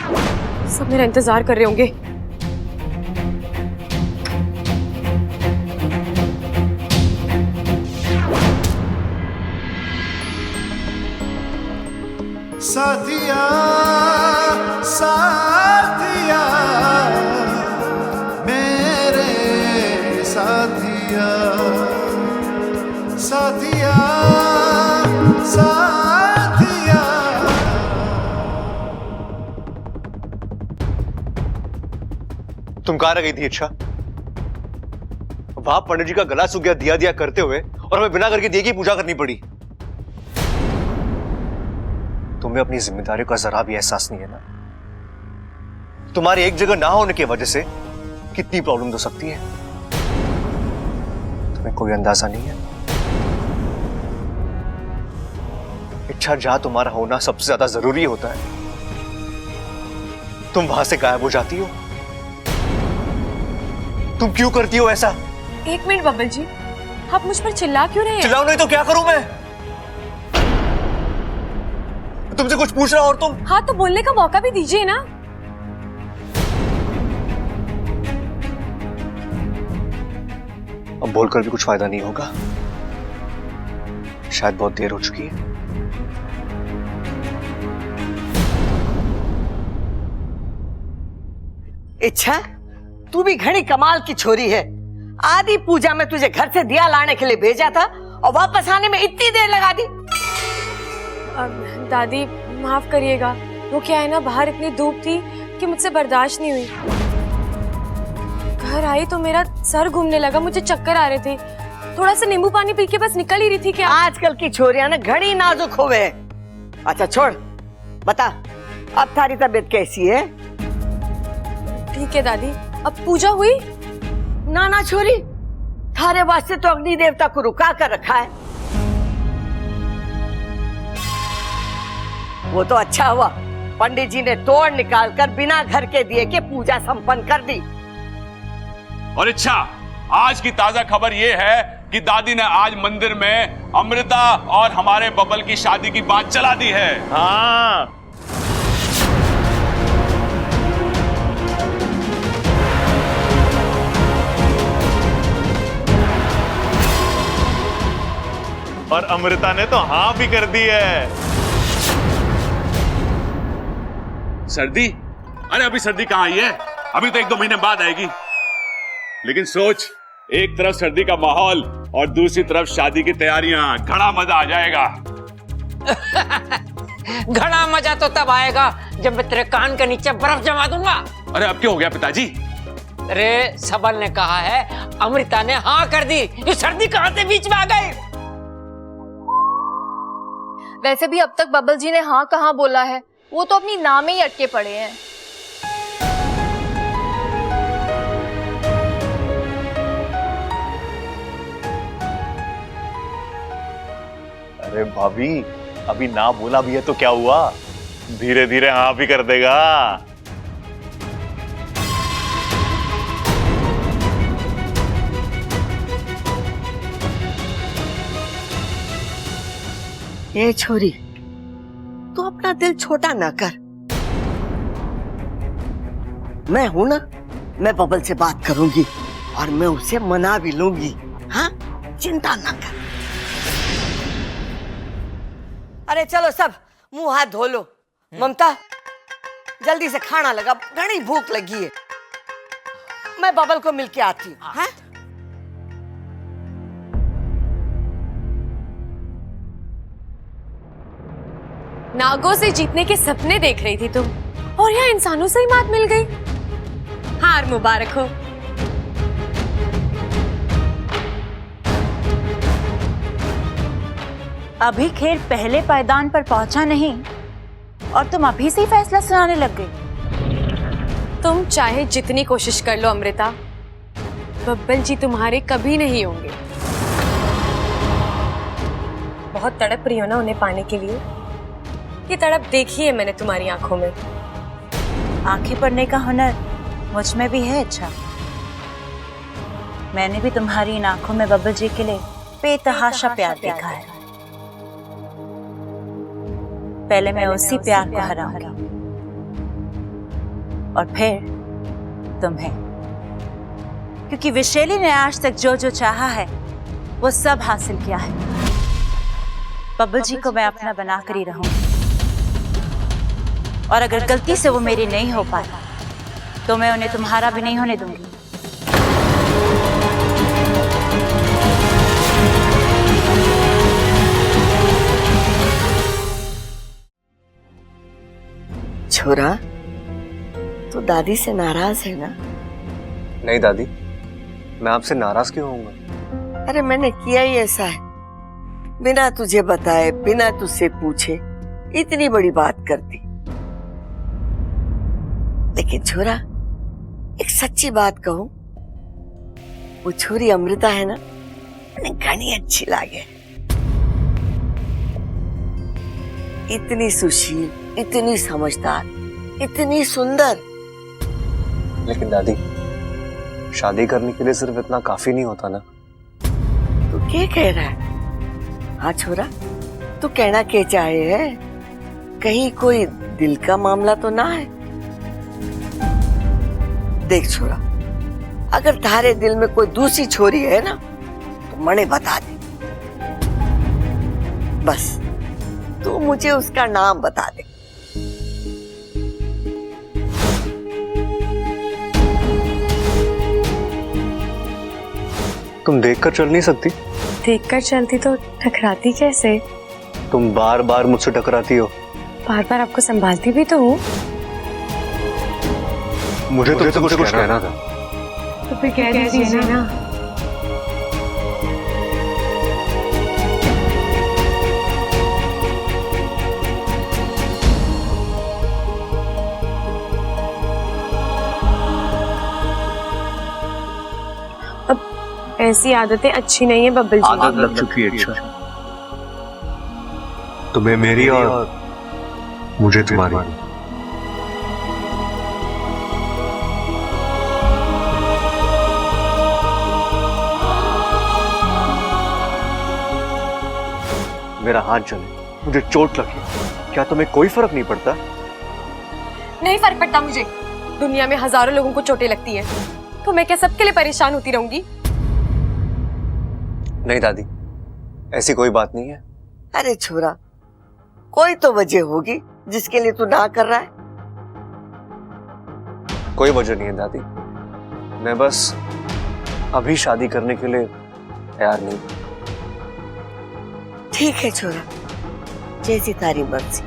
सब मेरा इंतजार कर रहे होंगे। साथिया साथिया मेरे साथिया साथिया साथिया। तुम कहाँ रह गई थी इच्छा? वहां पंडित जी का गला सूख गया दिया दिया करते हुए, और हमें बिना करके दिए की पूजा करनी पड़ी। तुम्हें अपनी जिम्मेदारी का जरा भी एहसास नहीं है ना? तुम्हारे एक जगह ना होने की वजह से कितनी प्रॉब्लम हो सकती है, तुम्हें कोई अंदाजा नहीं है। इच्छा, जहां तुम्हारा होना सबसे ज्यादा जरूरी होता है, तुम वहां से गायब हो जाती हो। तुम क्यों करती हो ऐसा? एक मिनट बब्बल जी, आप मुझ पर चिल्ला क्यों रहे हैं? चिल्लाओ नहीं तो क्या करूं मैं? तुमसे कुछ पूछ रहा और तुम? हाँ तो बोलने का मौका भी दीजिए ना। अब बोलकर भी कुछ फायदा नहीं होगा, शायद बहुत देर हो चुकी है। इच्छा, तू भी घड़ी कमाल की छोरी है। आधी पूजा में तुझे घर से दिया लाने के लिए भेजा था और वापस आने में इतनी देर लगा दी। दादी माफ करिएगा, वो क्या है ना, बाहर इतनी धूप थी कि मुझसे बर्दाश्त नहीं हुई। घर आई तो मेरा सर घूमने लगा, मुझे चक्कर आ रहे थे। थोड़ा सा नींबू पानी पी के बस निकल ही रही थी। क्या आजकल की छोरियां ना घड़ी नाजुक होवे। अच्छा छोड़, बता अब थारी तबीयत कैसी है? ठीक है दादी। अब पूजा हुई? ना ना छोरी, थारे वास्ते तो अग्नि देवता को रुका कर रखा है। वो तो अच्छा हुआ पंडित जी ने तोड़ निकाल कर बिना घर के दिए के पूजा संपन्न कर दी। और इच्छा, आज की ताजा खबर यह है कि दादी ने आज मंदिर में अमृता और हमारे बबल की शादी की बात चला दी है। हाँ, और अमृता ने तो हाँ भी कर दी है। सर्दी? अरे अभी सर्दी कहां आई है, अभी तो 1-2 महीने बाद आएगी। लेकिन सोच, एक तरफ सर्दी का माहौल और दूसरी तरफ शादी की तैयारियां, घना मजा आ जाएगा। घना मजा तो तब आएगा जब मैं तेरे कान के नीचे बर्फ जमा दूंगा। अरे अब क्या हो गया पिताजी? अरे सबल ने कहा है, अमृता ने हाँ कर दी। ये सर्दी कहां से बीच में आ गई? वैसे भी अब तक बबल जी ने हाँ कहाँ बोला है, वो तो अपनी नाम में ही अटके पड़े हैं। अरे भाभी, अभी ना बोला भी है तो क्या हुआ, धीरे धीरे हाँ भी कर देगा। ये छोरी, तू अपना दिल छोटा ना कर। मैं हूं ना, मैं बबल से बात करूंगी और मैं उसे मना भी लूंगी। हाँ, चिंता ना कर। अरे चलो सब मुंह हाथ धो लो। ममता, जल्दी से खाना लगा, घनी भूख लगी है। मैं बबल को मिलके आती हूँ। हाँ? नागों से जीतने के सपने देख रही थी तुम, और यहाँ इंसानों से ही मात मिल गई। हार मुबारक हो। अभी खेल पहले पायदान पर पहुंचा नहीं और तुम अभी से ही फैसला सुनाने लग गई। तुम चाहे जितनी कोशिश कर लो अमृता, बब्बल जी तुम्हारे कभी नहीं होंगे। बहुत तड़प रही हो ना उन्हें पाने के लिए? ये तड़प देखी है मैंने तुम्हारी आंखों में। आंखें पढ़ने का हुनर मुझ में भी है। अच्छा, मैंने भी तुम्हारी इन आंखों में बब्बल जी के लिए बेतहाशा प्यार देखा है। पहले मैं उसी प्यार को हराऊंगी और फिर तुम्हें, क्योंकि विशेली ने आज तक जो जो चाहा है वो सब हासिल किया है। बब्बल जी को मैं अपना बनाकर ही रहूंगी, और अगर गलती से वो मेरी नहीं हो पाई तो मैं उन्हें तुम्हारा भी नहीं होने दूंगी। छोरा, तू दादी से नाराज है ना? नहीं दादी, मैं आपसे नाराज क्यों होऊंगा? अरे मैंने किया ही ऐसा है, बिना तुझे बताए, बिना तुझसे पूछे इतनी बड़ी बात कर दी। लेकिन छोरा, एक सच्ची बात कहूं, वो छोरी अमृता है ना, मैंने घनी अच्छी लागे। इतनी सुशील, इतनी समझदार, इतनी सुंदर। लेकिन दादी, शादी करने के लिए सिर्फ इतना काफी नहीं होता ना। तू क्या कह रहा है? हाँ छोरा, तू कहना क्या चाहे है? कहीं कोई दिल का मामला तो ना है? देख छोरा, अगर तारे दिल में कोई दूसरी छोरी है ना तो मने बता दे। बस तू मुझे उसका नाम बता दे। तुम देखकर चल नहीं सकती? देखकर चलती तो टकराती कैसे? तुम बार बार मुझसे टकराती हो। बार बार आपको संभालती भी तो हूँ। मुझे तुमसे कुछ कहना था। तो फिर कह दीजिए ना। अब ऐसी आदतें अच्छी नहीं है बब्बल जी। आदत लग चुकी है। अच्छा, तुम्हें मेरी और मुझे तुम्हारी। मेरा हाथ जले, मुझे चोट लगी, क्या तुम्हें कोई फर्क नहीं पड़ता? नहीं फर्क पड़ता मुझे। दुनिया में हजारों लोगों को चोटें लगती है, तो मैं क्या सबके लिए परेशान होती रहूंगी? नहीं दादी, ऐसी कोई बात नहीं है। अरे छोरा, कोई तो वजह होगी जिसके लिए तू ना कर रहा है। कोई वजह नहीं है दादी, मैं बस अभी शादी करने के लिए तैयार नहीं। ठीक है छोरा, जैसी तारी मर्जी।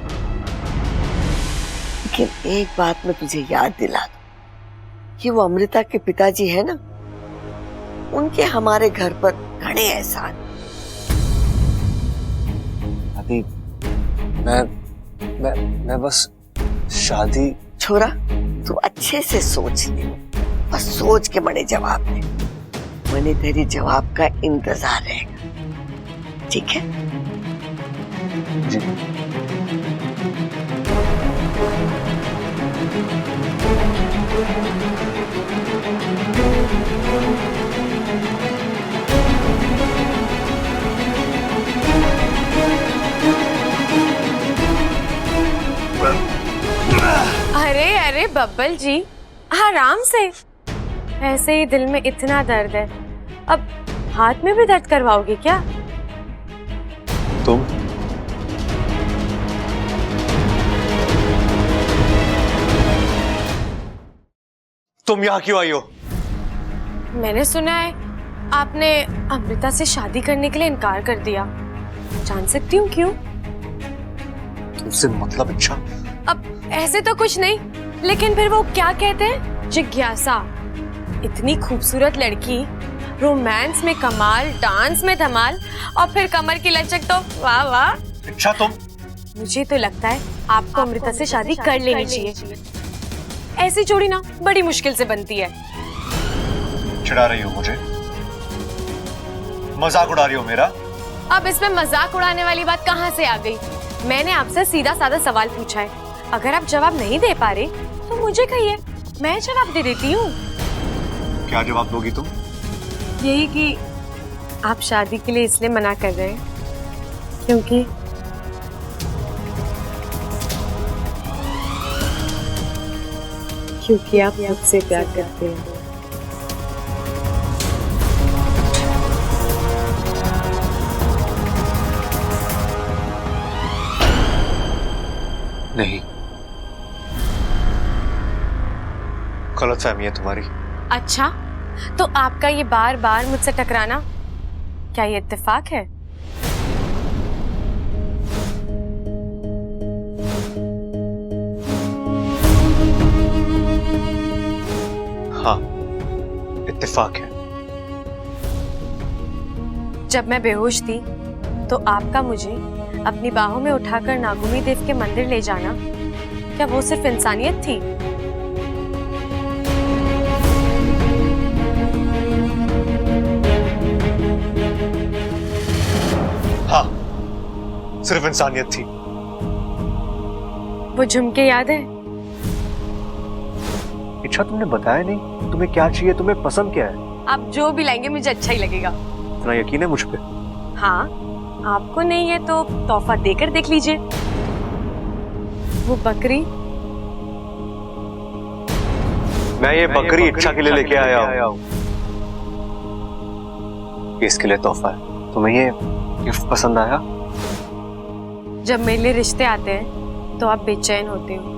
लेकिन एक बात मैं तुझे याद दिला दूं कि वो अमृता के पिताजी है ना, उनके हमारे घर पर घने एहसान। दादी, मैं बस शादी। छोरा, तू अच्छे से सोच ले, बस सोच के बड़े जवाब दे। मैंने तेरी जवाब का इंतजार रहेगा, ठीक है? जी। अरे अरे बब्बल जी, आराम से। ऐसे ही दिल में इतना दर्द है, अब हाथ में भी दर्द करवाओगे क्या? तुम यहाँ क्यों आई हो? मैंने सुना है आपने अमृता से शादी करने के लिए इनकार कर दिया। जान सकती हूँ क्यों? तुमसे मतलब? इच्छा? अब ऐसे तो कुछ नहीं, लेकिन फिर वो क्या कहते हैं, जिज्ञासा। इतनी खूबसूरत लड़की, रोमांस में कमाल, डांस में धमाल, और फिर कमर की लचक तो वाह वाह। इच्छा, तुम? मुझे तो लगता है आपको अमृता से शादी कर लेनी चाहिए। ऐसी जोड़ी ना बड़ी मुश्किल से बनती है। चिढ़ा रही हो मुझे? मजाक उड़ा रही हो मेरा? अब इसमें मजाक उड़ाने वाली बात कहाँ से आ गई? मैंने आपसे सीधा साधा सवाल पूछा है, अगर आप जवाब नहीं दे पा रहे तो मुझे कहिए, मैं जवाब दे देती हूँ। क्या जवाब दोगी तुम? यही कि आप शादी के लिए इसलिए मना कर रहे हैं क्योंकि आप मुझसे प्यार करते हैं। नहीं, गलतफहमी है तुम्हारी। अच्छा, तो आपका ये बार बार मुझसे टकराना, क्या ये इत्तेफाक है? हाँ, इत्तेफाक है। जब मैं बेहोश थी तो आपका मुझे अपनी बाहों में उठाकर नागुमी देव के मंदिर ले जाना, क्या वो सिर्फ इंसानियत थी? हाँ, सिर्फ इंसानियत थी। वो झुमके याद है? इच्छा, तुमने बताया नहीं तुम्हें क्या चाहिए, तुम्हें पसंद क्या है? आप जो भी लाएंगे मुझे अच्छा ही लगेगा। इतना यकीन है मुझ पे? हाँ, आपको नहीं है तो तोहफा देकर देख लीजिए। वो बकरी, मैं ये बकरी इच्छा के लिए लेके आया हूँ। इसके लिए तोहफा है। तुम्हें ये गिफ्ट पसंद आया? जब मेरे लिए रिश्ते आते हैं तो आप बेचैन होते हो।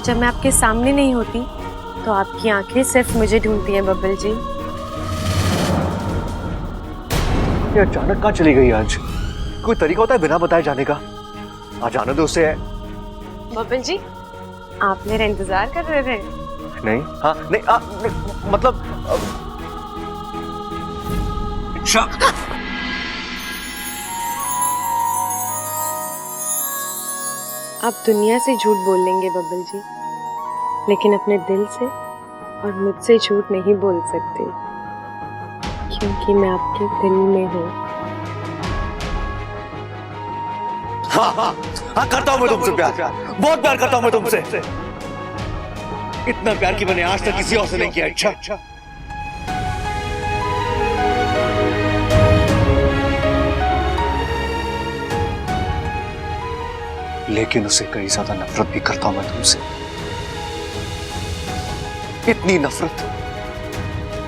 जब मैं आपके सामने नहीं होती तो आपकी आंखें सिर्फ मुझे ढूंढती हैं बब्बल जी। ये अचानक कहाँ चली गई आज? कोई तरीका होता है बिना बताए जाने का? आज आने दो उसे। बब्बल जी, आप मेरा इंतजार कर रहे थे? नहीं, हाँ, नहीं, नहीं, मतलब इच्छा। आप दुनिया से झूठ बोल लेंगे बब्बल जी, लेकिन अपने दिल से और मुझसे झूठ नहीं बोल सकते, क्योंकि मैं आपके दिल में हूँ। हाँ, हाँ, हाँ, करता हूँ मैं तुमसे प्यार, बहुत प्यार करता हूँ मैं तुमसे। इतना प्यार कि मैंने आज तक किसी और से नहीं किया। अच्छा, लेकिन उसे कई ज्यादा नफरत भी करता हूं मैं तुमसे। इतनी नफरत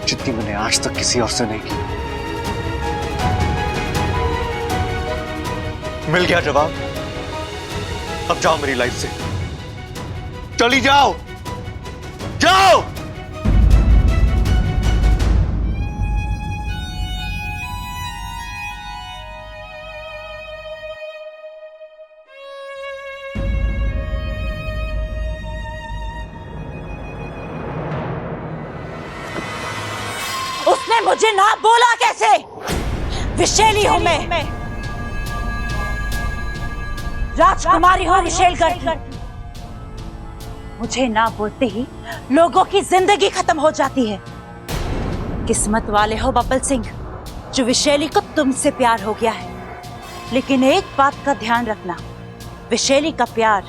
जितनी मैंने आज तक किसी और से नहीं की। मिल गया जवाब। अब जाओ मेरी लाइफ से, चली जाओ, जाओ। उसने मुझे ना बोला कैसे? विशेली हूं मैं, राजकुमारी हूं विशेलगढ़ की। मुझे ना बोलते ही लोगों की जिंदगी खत्म हो जाती है। किस्मत वाले हो बब्बल सिंह, जो विशेली को तुमसे प्यार हो गया है। लेकिन एक बात का ध्यान रखना, विशेली का प्यार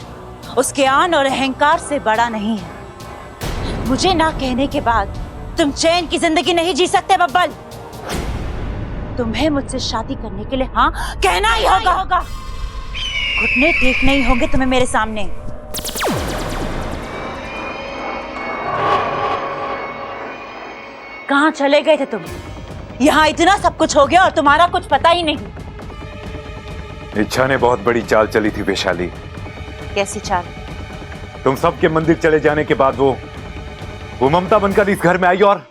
उसके आन और अहंकार से बड़ा नहीं है। मुझे ना कहने के बाद तुम चैन की जिंदगी नहीं जी सकते बब्बल। तुम्हें मुझसे शादी करने के लिए हाँ कहना ही होगा। घुटने टेक नहीं होंगे तुम्हें मेरे सामने। कहाँ चले गए थे तुम? यहाँ इतना सब कुछ हो गया और तुम्हारा कुछ पता ही नहीं। इच्छा ने बहुत बड़ी चाल चली थी वैशाली। कैसी चाल? तुम सबके मंदिर चले जाने के बाद वो ममता बनकर इस घर में आई और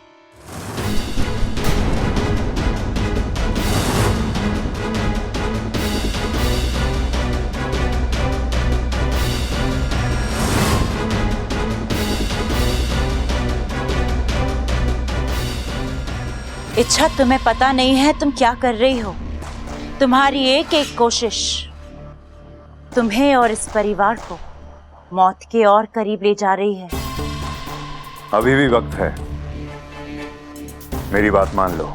इच्छा, तुम्हें पता नहीं है तुम क्या कर रही हो। तुम्हारी एक एक कोशिश तुम्हें और इस परिवार को मौत के और करीब ले जा रही है। अभी भी वक्त है, मेरी बात मान लो।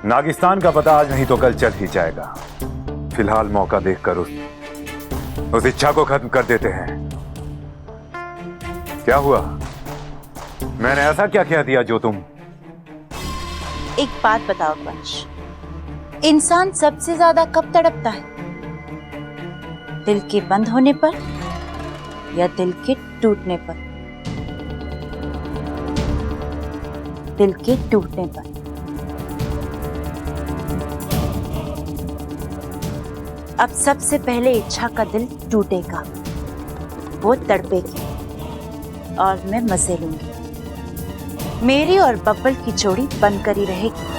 नागिस्तान का पता आज नहीं तो कल चल ही जाएगा। फिलहाल मौका देखकर उस इच्छा को खत्म कर देते हैं। क्या हुआ? मैंने ऐसा क्या कह दिया जो तुम? एक बात बताओ वंश, इंसान सबसे ज्यादा कब तड़पता है? दिल के बंद होने पर या दिल के टूटने पर? दिल के टूटने पर। अब सबसे पहले इच्छा का दिल टूटेगा, वो तड़पेगी और मैं मजे लूंगी। मेरी और बब्बल की जोड़ी बनकर ही रहेगी।